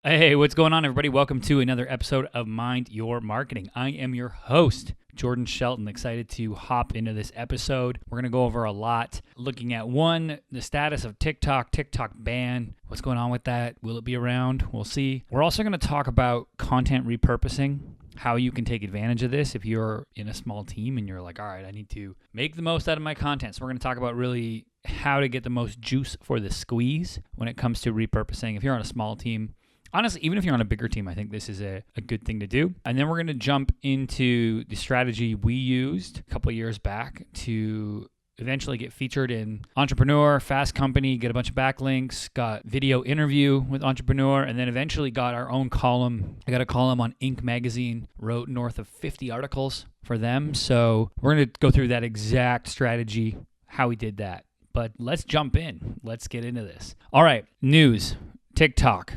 Hey, what's going on, everybody? Welcome to another episode of Mind Your Marketing. I am your host, Jordan Shelton. Excited to hop into this episode. We're going to go over a lot, looking at one, the status of TikTok ban. What's going on with that? Will it be around? We'll see. We're also going to talk about content repurposing, how you can take advantage of this if you're in a small team and you're like, all right, I need to make the most out of my content. So we're going to talk about really how to get the most juice for the squeeze when it comes to repurposing. If you're on a small team, honestly, even if you're on a bigger team, I think this is a good thing to do. And then we're going to jump into the strategy we used a couple of years back to eventually get featured in Entrepreneur, Fast Company, get a bunch of backlinks, got video interview with Entrepreneur, and then eventually got our own column. I got a column on Inc. magazine, wrote north of 50 articles for them. So we're going to go through that exact strategy, how we did that. But let's jump in. Let's get into this. All right, news, TikTok.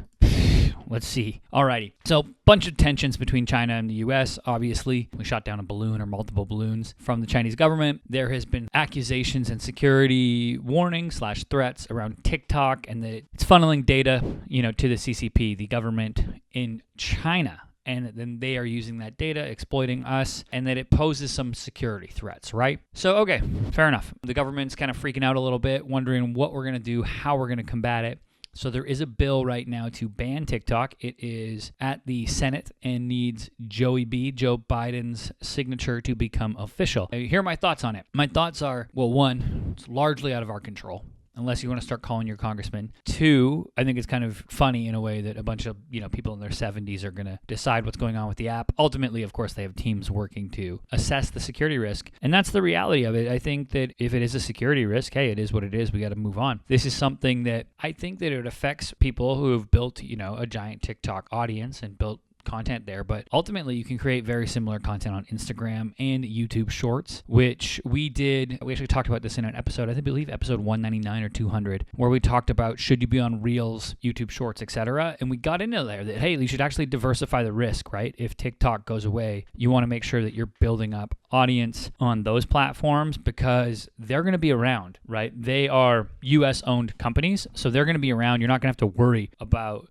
Let's see. Alrighty. So, bunch of tensions between China and the U.S. Obviously, we shot down a balloon or multiple balloons from the Chinese government. There has been accusations and security warnings / threats around TikTok, and that it's funneling data, to the CCP, the government in China. And then they are using that data, exploiting us, and that it poses some security threats, right? So, okay, fair enough. The government's kind of freaking out a little bit, wondering what we're going to do, how we're going to combat it. So there is a bill right now to ban TikTok. It is at the Senate and needs Joe Biden's signature to become official. Here are my thoughts on it. My thoughts are, well, one, it's largely out of our control, unless you want to start calling your congressman. Two, I think it's kind of funny in a way that a bunch of people in their 70s are going to decide what's going on with the app. Ultimately, of course, they have teams working to assess the security risk. And that's the reality of it. I think that if it is a security risk, hey, it is what it is. We got to move on. This is something that I think that it affects people who have built, a giant TikTok audience and built content there, but ultimately you can create very similar content on Instagram and YouTube Shorts, which we did. We actually talked about this in an episode, I believe episode 199 or 200, where we talked about should you be on Reels, YouTube Shorts, etc. And we got into there that, hey, you should actually diversify the risk, right? If TikTok goes away, you want to make sure that you're building up audience on those platforms because they're going to be around, right? They are US owned companies, so they're going to be around. You're not going to have to worry about,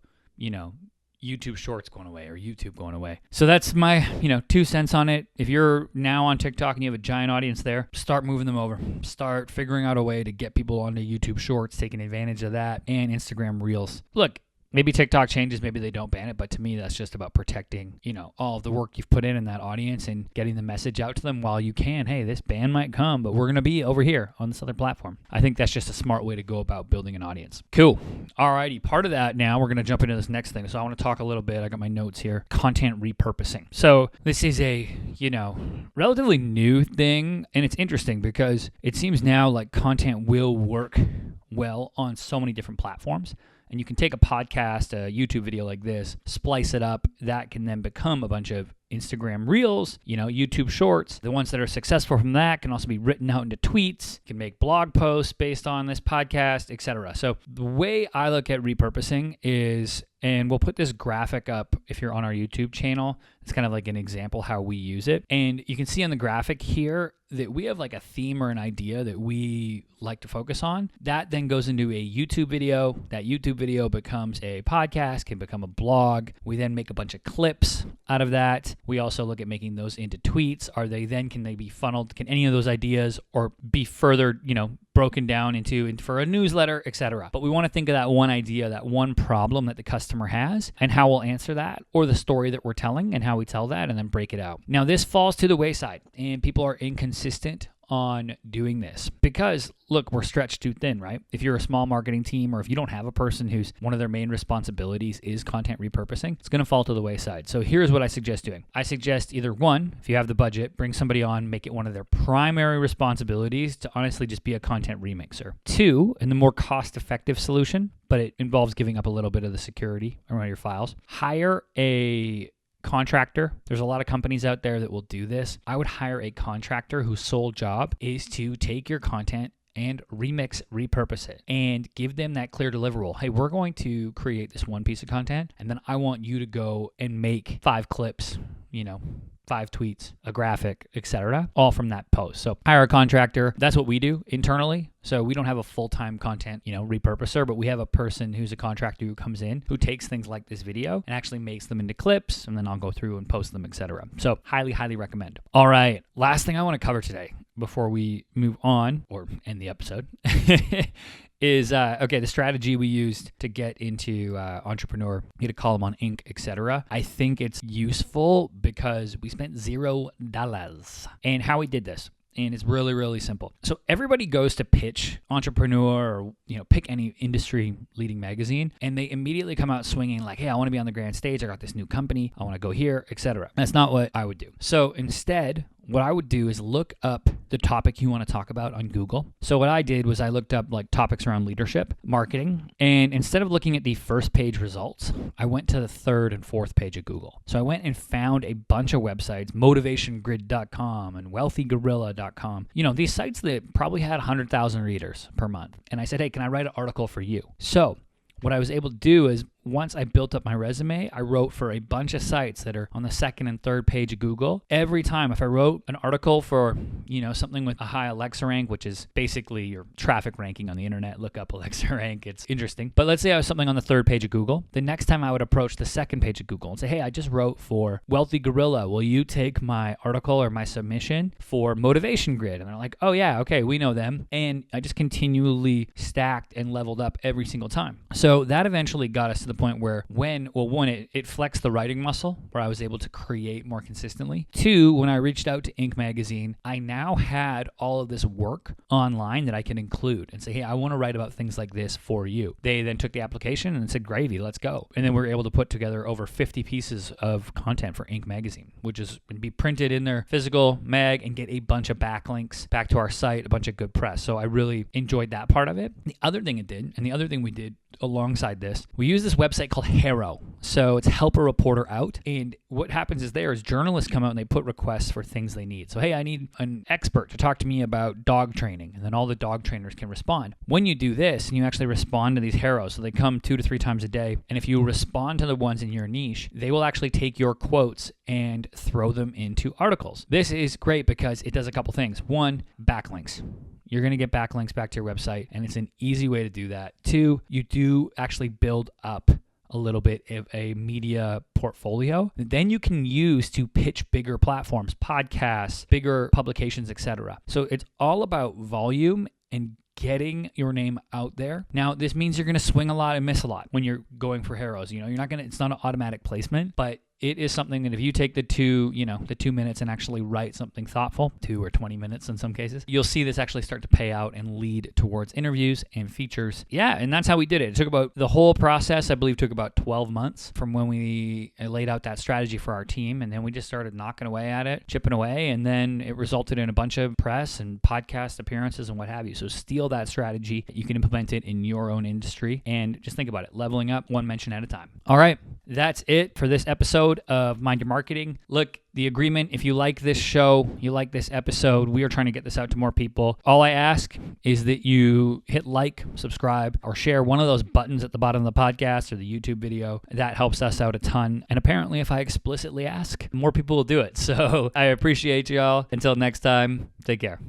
YouTube Shorts going away or YouTube going away. So that's my, 2 cents on it. If you're now on TikTok and you have a giant audience there, start moving them over. Start figuring out a way to get people onto YouTube Shorts, taking advantage of that, and Instagram Reels. Look, maybe TikTok changes, maybe they don't ban it, but to me, that's just about protecting, all of the work you've put in that audience and getting the message out to them while you can. Hey, this ban might come, but we're going to be over here on this other platform. I think that's just a smart way to go about building an audience. Cool. Alrighty. Part of that now, we're going to jump into this next thing. So I want to talk a little bit. I got my notes here. Content repurposing. So this is a, relatively new thing, and it's interesting because it seems now like content will work well on so many different platforms. And you can take a podcast, a YouTube video like this, splice it up. That can then become a bunch of Instagram Reels, YouTube Shorts. The ones that are successful from that can also be written out into tweets, can make blog posts based on this podcast, etc. So the way I look at repurposing is, and we'll put this graphic up if you're on our YouTube channel. It's kind of like an example how we use it. And you can see on the graphic here that we have like a theme or an idea that we like to focus on. That then goes into a YouTube video. That YouTube video becomes a podcast, can become a blog. We then make a bunch of clips out of that. We also look at making those into tweets. Can they be funneled? Can any of those ideas or be further, broken down into for a newsletter, etc. But we want to think of that one idea, that one problem that the customer has, and how we'll answer that, or the story that we're telling and how we tell that, and then break it out. Now, this falls to the wayside, and people are inconsistent on doing this because, look, we're stretched too thin, right? If you're a small marketing team or if you don't have a person who's one of their main responsibilities is content repurposing, it's going to fall to the wayside. So here's what I suggest doing. I suggest either one, if you have the budget, bring somebody on, make it one of their primary responsibilities to honestly just be a content remixer. Two, and the more cost-effective solution, but it involves giving up a little bit of the security around your files, hire a contractor. There's a lot of companies out there that will do this. I would hire a contractor whose sole job is to take your content and repurpose it and give them that clear deliverable. Hey, we're going to create this one piece of content and then I want you to go and make 5 clips, 5 tweets, a graphic, etc., all from that post. So hire a contractor. That's what we do internally. So we don't have a full-time content, repurposer, but we have a person who's a contractor who comes in, who takes things like this video and actually makes them into clips, and then I'll go through and post them, etc. So highly, highly recommend. All right. Last thing I want to cover today before we move on or end the episode is, the strategy we used to get into Entrepreneur, get a column on Inc., etc. I think it's useful because we spent $0. And how we did this, and it's really, really simple. So everybody goes to pitch Entrepreneur or, pick any industry leading magazine, and they immediately come out swinging like, hey, I want to be on the grand stage. I got this new company. I want to go here, etc. That's not what I would do. So instead, what I would do is look up the topic you want to talk about on Google. So what I did was I looked up like topics around leadership, marketing, and instead of looking at the first page results, I went to the third and fourth page of Google. So I went and found a bunch of websites, motivationgrid.com and wealthygorilla.com. These sites that probably had 100,000 readers per month. And I said, hey, can I write an article for you? So what I was able to do is once I built up my resume, I wrote for a bunch of sites that are on the second and third page of Google. Every time, if I wrote an article for, something with a high Alexa rank, which is basically your traffic ranking on the internet, look up Alexa rank, it's interesting. But let's say I was something on the third page of Google. The next time I would approach the second page of Google and say, hey, I just wrote for Wealthy Gorilla. Will you take my article or my submission for Motivation Grid? And they're like, oh yeah, okay, we know them. And I just continually stacked and leveled up every single time. So that eventually got us to the point where it flexed the writing muscle where I was able to create more consistently. 2, when I reached out to Inc. magazine, I now had all of this work online that I can include and say, hey, I want to write about things like this for you. They then took the application and said, gravy, let's go. And then we were able to put together over 50 pieces of content for Inc. magazine, which is going to be printed in their physical mag and get a bunch of backlinks back to our site, a bunch of good press. So I really enjoyed that part of it. The other thing we did alongside this, we use this website called Harrow. So it's Help a Reporter Out. And what happens is journalists come out and they put requests for things they need. So, hey, I need an expert to talk to me about dog training. And then all the dog trainers can respond. When you do this and you actually respond to these Harrows, so they come 2 to 3 times a day. And if you respond to the ones in your niche, they will actually take your quotes and throw them into articles. This is great because it does a couple things. 1, backlinks. You're going to get backlinks back to your website, and it's an easy way to do that. 2, you do actually build up a little bit of a media portfolio that then you can use to pitch bigger platforms, podcasts, bigger publications, etc. So it's all about volume and getting your name out there. Now, this means you're going to swing a lot and miss a lot when you're going for Harrows. You're not going to, it's not an automatic placement, but it is something that if you take the 2 minutes and actually write something thoughtful, 2 or 20 minutes in some cases, you'll see this actually start to pay out and lead towards interviews and features. Yeah, and that's how we did it. It took about, the whole process, I believe, took about 12 months from when we laid out that strategy for our team, and then we just started knocking away at it, chipping away, and then it resulted in a bunch of press and podcast appearances and what have you. So steal that strategy. You can implement it in your own industry, and just think about it, leveling up one mention at a time. All right, that's it for this episode of Mind Your Marketing. Look, the agreement, if you like this show, you like this episode, we are trying to get this out to more people. All I ask is that you hit like, subscribe, or share one of those buttons at the bottom of the podcast or the YouTube video. That helps us out a ton. And apparently, if I explicitly ask, more people will do it. So I appreciate y'all. Until next time, take care.